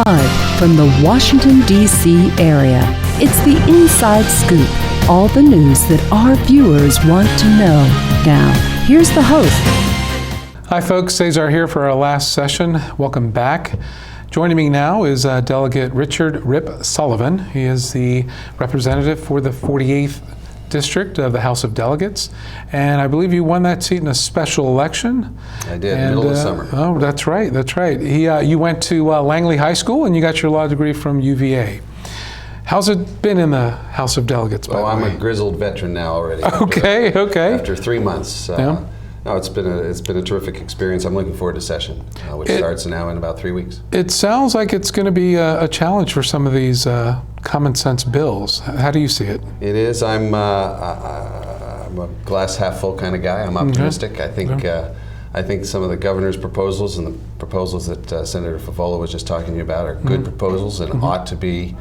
Live from the Washington, D.C. area, it's the Inside Scoop. All the news that our viewers want to know. Now, here's the host. Hi folks, Cesar here for our last session. Welcome back. Joining me now is Delegate Richard Rip Sullivan. He is the representative for the 48th District of the House of Delegates, and I believe you won that seat in a special election. I did, middle of summer. Oh, that's right, that's right. You went to Langley High School and you got your law degree from UVA. How's it been in the House of Delegates, by the way? I'm a grizzled veteran now already. Okay. After 3 months. No, it's been a terrific experience. I'm looking forward to session, which starts now in about 3 weeks. It sounds like it's going to be a challenge for some of these common sense bills. How do you see it? It is. I'm a glass half full kind of guy. I'm optimistic. I think some of the governor's proposals and the proposals that Senator Favola was just talking to you about are good proposals and ought to be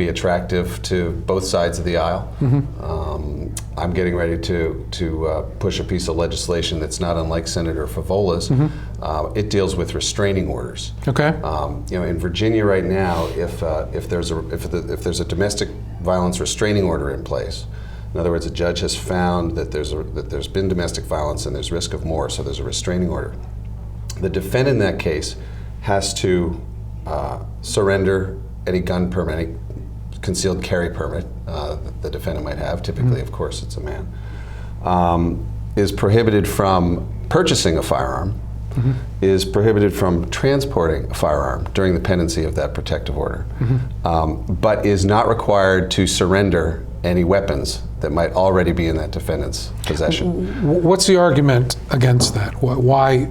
attractive to both sides of the aisle. I'm getting ready to push a piece of legislation that's not unlike Senator Favola's. It deals with restraining orders. Okay. In Virginia right now, if there's a domestic violence restraining order in place, in other words, a judge has found that there's been domestic violence and there's risk of more, so there's a restraining order. The defendant in that case has to surrender any gun permit, any concealed carry permit that the defendant might have, typically, of course, it's a man, is prohibited from purchasing a firearm, is prohibited from transporting a firearm during the pendency of that protective order, but is not required to surrender any weapons that might already be in that defendant's possession. What's the argument against that? Why?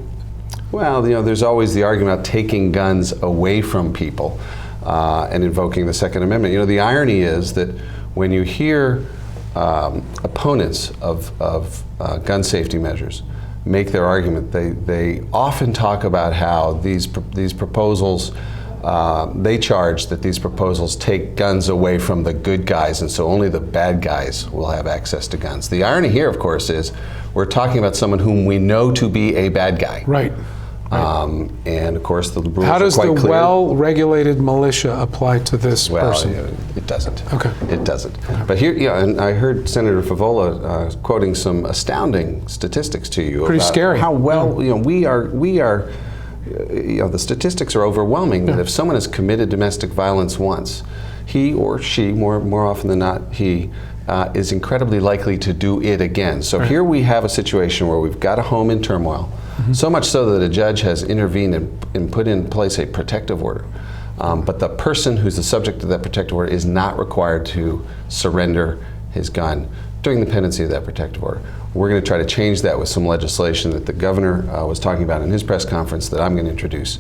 Well, there's always the argument about taking guns away from people and invoking the Second Amendment. The irony is that when you hear opponents of gun safety measures make their argument, they often talk about how these proposals, they charge that these proposals take guns away from the good guys, and so only the bad guys will have access to guns. The irony here, of course, is we're talking about someone whom we know to be a bad guy. Right. And of course, the rules are quite clear. How does the well-regulated militia apply to this person? It doesn't. Okay. It doesn't. Okay. But here, and I heard Senator Favola quoting some astounding statistics to you. Pretty about scary. How well, we are. The statistics are overwhelming. That if someone has committed domestic violence once, he or she, more often than not, he is incredibly likely to do it again. So here we have a situation where we've got a home in turmoil. So much so that a judge has intervened and put in place a protective order. But the person who's the subject of that protective order is not required to surrender his gun during the pendency of that protective order. We're going to try to change that with some legislation that the governor was talking about in his press conference that I'm going to introduce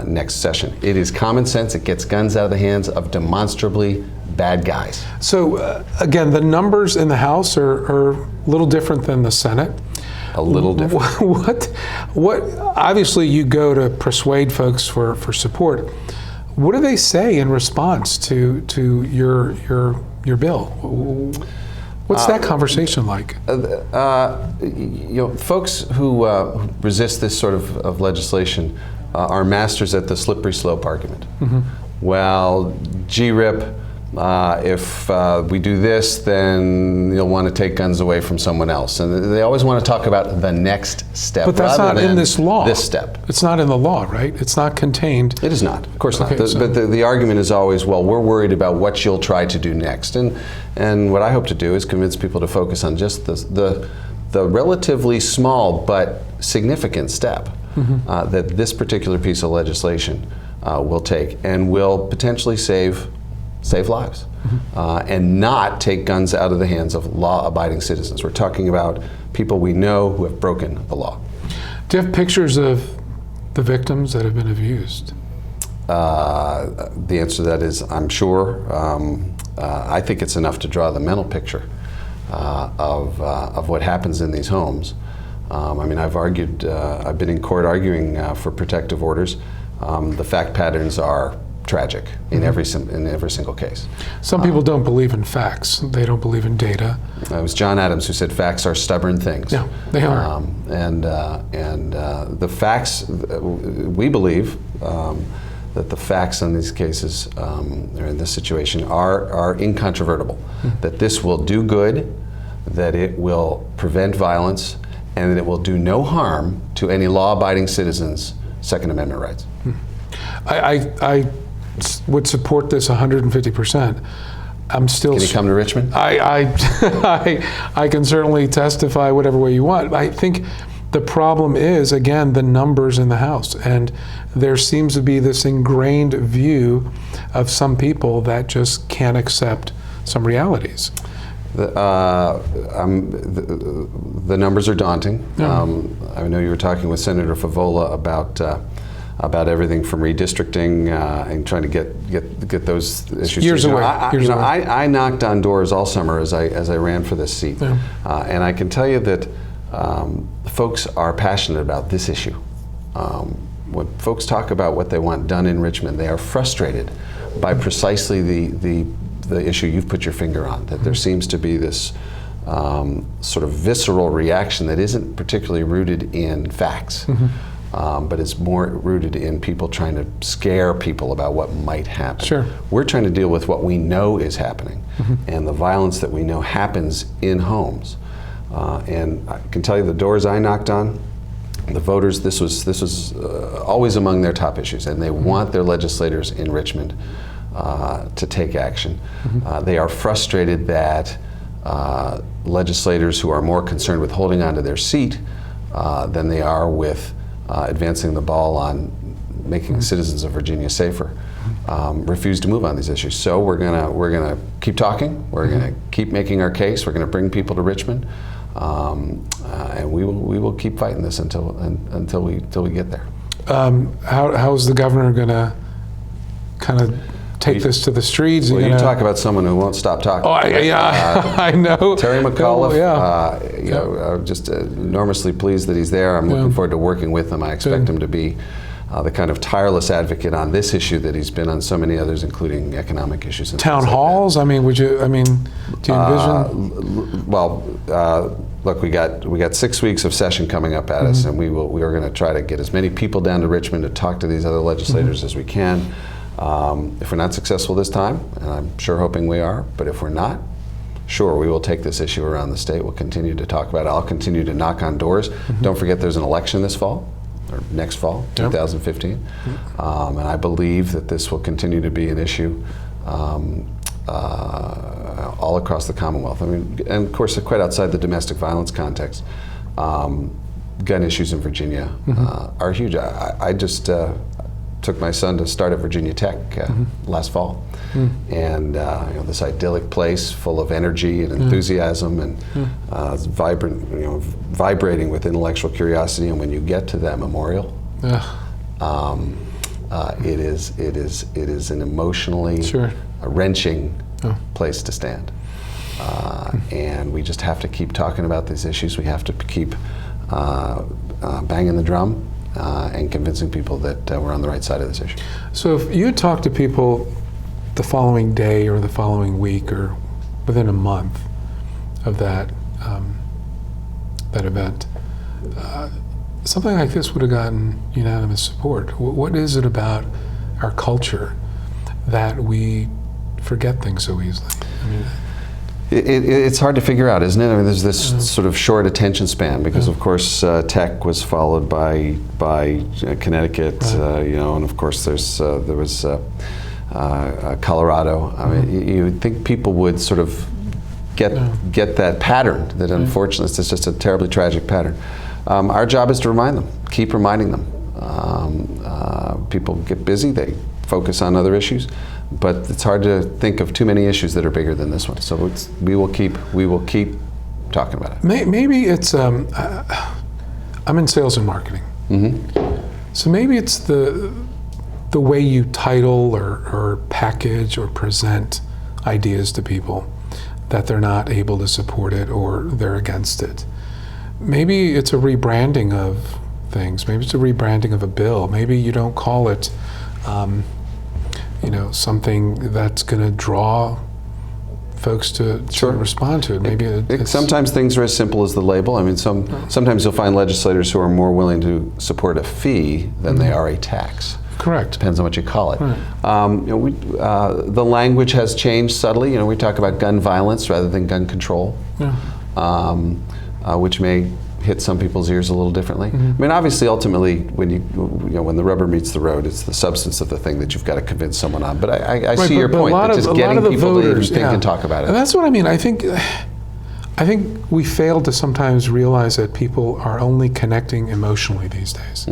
next session. It is common sense. It gets guns out of the hands of demonstrably bad guys. So again, the numbers in the House are a little different than the Senate. A little different. What? Obviously, you go to persuade folks for support. What do they say in response to your bill? What's that conversation like? Folks who resist this sort of legislation are masters at the slippery slope argument. Well, G-RIP. If we do this, then you'll want to take guns away from someone else. And they always want to talk about the next step. But that's not in this law. This step. It's not in the law, right? It's not contained. It is not. Of course not. Okay, But the argument is always, well, we're worried about what you'll try to do next. And what I hope to do is convince people to focus on just the relatively small but significant step that this particular piece of legislation will take and will potentially save lives and not take guns out of the hands of law-abiding citizens. We're talking about people we know who have broken the law. Do you have pictures of the victims that have been abused? The answer to that is I'm sure. I think it's enough to draw the mental picture of what happens in these homes. I've been in court arguing for protective orders. The fact patterns are tragic in every single case. Some people don't believe in facts. They don't believe in data. It was John Adams who said facts are stubborn things. Yeah, they are. The facts, we believe, that the facts in these cases, or in this situation, are incontrovertible. That this will do good, that it will prevent violence, and that it will do no harm to any law-abiding citizens' Second Amendment rights. I would support this 150%. I'm still. Can you come to Richmond? I can certainly testify whatever way you want. I think the problem is, again, the numbers in the House, and there seems to be this ingrained view of some people that just can't accept some realities. The numbers are daunting. Yeah. I know you were talking with Senator Favola about everything from redistricting and trying to get those issues. Years away. I knocked on doors all summer as I ran for this seat, yeah. And I can tell you that folks are passionate about this issue. When folks talk about what they want done in Richmond, they are frustrated by precisely the issue you've put your finger on, that there seems to be this sort of visceral reaction that isn't particularly rooted in facts, but it's more rooted in people trying to scare people about what might happen. Sure. We're trying to deal with what we know is happening, and the violence that we know happens in homes. And I can tell you the doors I knocked on, the voters, this was always among their top issues, and they want their legislators in Richmond to take action. They are frustrated that legislators who are more concerned with holding on to their seat than they are with advancing the ball on making citizens of Virginia safer refuse to move on these issues. So we're gonna keep talking. We're gonna keep making our case. We're gonna bring people to Richmond, and we will keep fighting this until we get there. How's the governor gonna kind of take this to the streets? Well, you talk about someone who won't stop talking. Oh, I know. Terry McAuliffe, yeah. Just enormously pleased that he's there. I'm looking forward to working with him. I expect him to be the kind of tireless advocate on this issue that he's been on so many others, including economic issues. And town halls. I mean, do you envision? Look, we got 6 weeks of session coming up at us, and we are going to try to get as many people down to Richmond to talk to these other legislators as we can. If we're not successful this time, and I'm sure hoping we are, but if we're not, sure, we will take this issue around the state. We'll continue to talk about it. I'll continue to knock on doors. Don't forget there's an election this fall, or next fall, 2015. And I believe that this will continue to be an issue all across the Commonwealth. I mean, and of course, quite outside the domestic violence context, gun issues in Virginia are huge. I just took my son to start at Virginia Tech last fall, and this idyllic place full of energy and enthusiasm and vibrant, vibrating with intellectual curiosity. And when you get to that memorial, it is an emotionally wrenching place to stand, and we just have to keep talking about these issues. We have to keep banging the drum. And convincing people that we're on the right side of this issue. So if you talk to people the following day or the following week or within a month of that event, something like this would have gotten unanimous support. What is it about our culture that we forget things so easily? I mean, it's hard to figure out, isn't it? I mean, there's this sort of short attention span because, of course, Tech was followed by Connecticut, and of course there was Colorado. I mean, you would think people would sort of get that pattern. That unfortunately, it's just a terribly tragic pattern. Our job is to remind them, keep reminding them. People get busy; they focus on other issues. But it's hard to think of too many issues that are bigger than this one. So we will keep talking about it. Maybe it's I'm in sales and marketing, so maybe it's the way you title or package or present ideas to people that they're not able to support it or they're against it. Maybe it's a rebranding of things. Maybe it's a rebranding of a bill. Maybe you don't call it. Something that's going to draw folks to respond to it. Maybe sometimes things are as simple as the label. I mean, sometimes you'll find legislators who are more willing to support a fee than they are a tax. Correct. Depends on what you call it. Right. The language has changed subtly. We talk about gun violence rather than gun control, which may hit some people's ears a little differently. I mean, obviously, ultimately, when the rubber meets the road, it's the substance of the thing that you've got to convince someone on. But I see your point. That just getting people to even think and talk about it. And that's what I mean. I think we fail to sometimes realize that people are only connecting emotionally these days.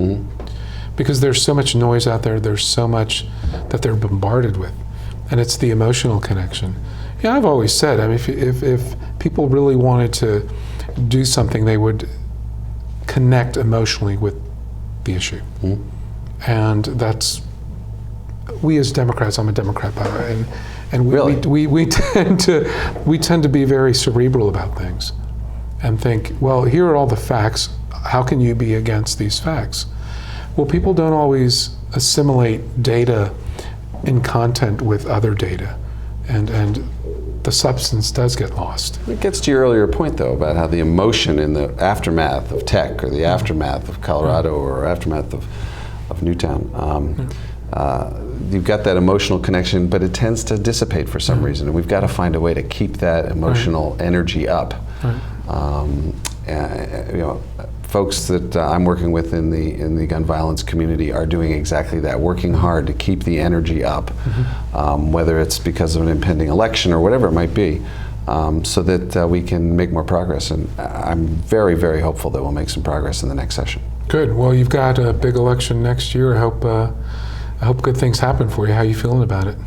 Because there's so much noise out there, there's so much that they're bombarded with, and it's the emotional connection. I've always said, I mean, if people really wanted to do something, they would connect emotionally with the issue. And that's, we as Democrats, I'm a Democrat by the way, and we tend to be very cerebral about things and think, well, here are all the facts, how can you be against these facts? Well, people don't always assimilate data in content with other data, and the substance does get lost. It gets to your earlier point, though, about how the emotion in the aftermath of tech, or the aftermath of Colorado, or aftermath of Newtown, you've got that emotional connection, but it tends to dissipate for some reason, and we've got to find a way to keep that emotional energy up. Folks that I'm working with in the gun violence community are doing exactly that, working hard to keep the energy up, whether it's because of an impending election or whatever it might be, so that we can make more progress. And I'm very, very hopeful that we'll make some progress in the next session. Good. Well, you've got a big election next year. I hope good things happen for you. How are you feeling about it?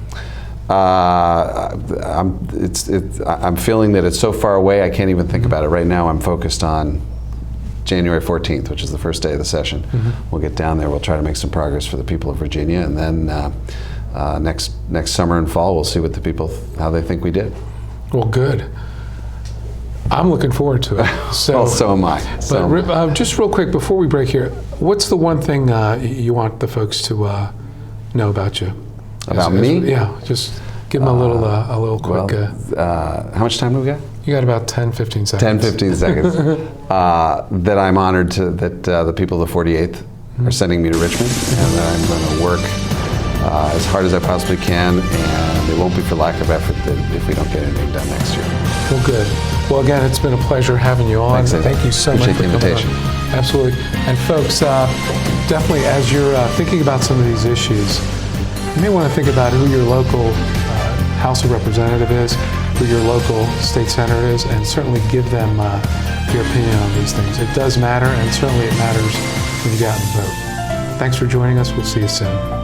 I'm feeling that it's so far away I can't even think about it. Right now I'm focused on January 14th, which is the first day of the session. We'll get down there, we'll try to make some progress for the people of Virginia, and then next summer and fall we'll see what the people, how they think we did. Well, good. I'm looking forward to it. Well, so am I. But Rip, just real quick before we break here, what's the one thing you want the folks to know about you? About me? Yeah, just give them a little quick. How much time do we got? You got about 10, 15 seconds. 10, 15 seconds. That I'm honored that the people of the 48th are sending me to Richmond, and that I'm going to work as hard as I possibly can, and it won't be for lack of effort if we don't get anything done next year. Well, good. Well, again, it's been a pleasure having you on. Thanks, Thank you so much for the invitation. Absolutely. And folks, definitely as you're thinking about some of these issues, you may want to think about who your local House of Representative is, who your local state senator is, and certainly give them your opinion on these things. It does matter, and certainly it matters when you go out and vote. Thanks for joining us. We'll see you soon.